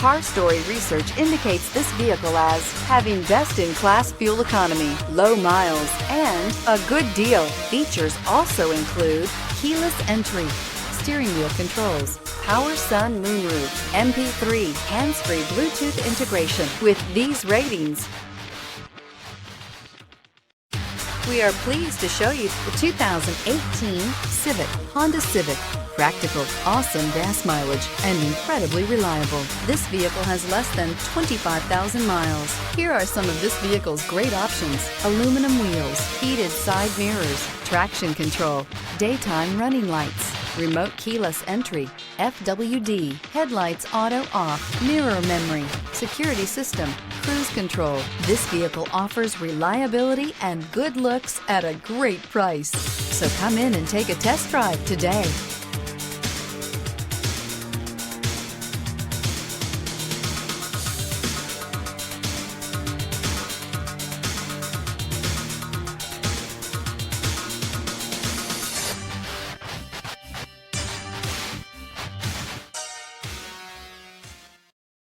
Car Story research indicates this vehicle as having best-in-class fuel economy, low miles, and a good deal. Features also include keyless entry, steering wheel controls, power sun moonroof, MP3, hands-free Bluetooth integration. With these ratings, we are pleased to show you the 2018 Honda Civic. Practical, awesome gas mileage, and incredibly reliable. This vehicle has less than 25,000 miles. Here are some of this vehicle's great options: aluminum wheels, heated side mirrors, traction control, daytime running lights, remote keyless entry, FWD, headlights auto off, mirror memory, security system, cruise control. This vehicle offers reliability and good looks at a great price. So come in and take a test drive today.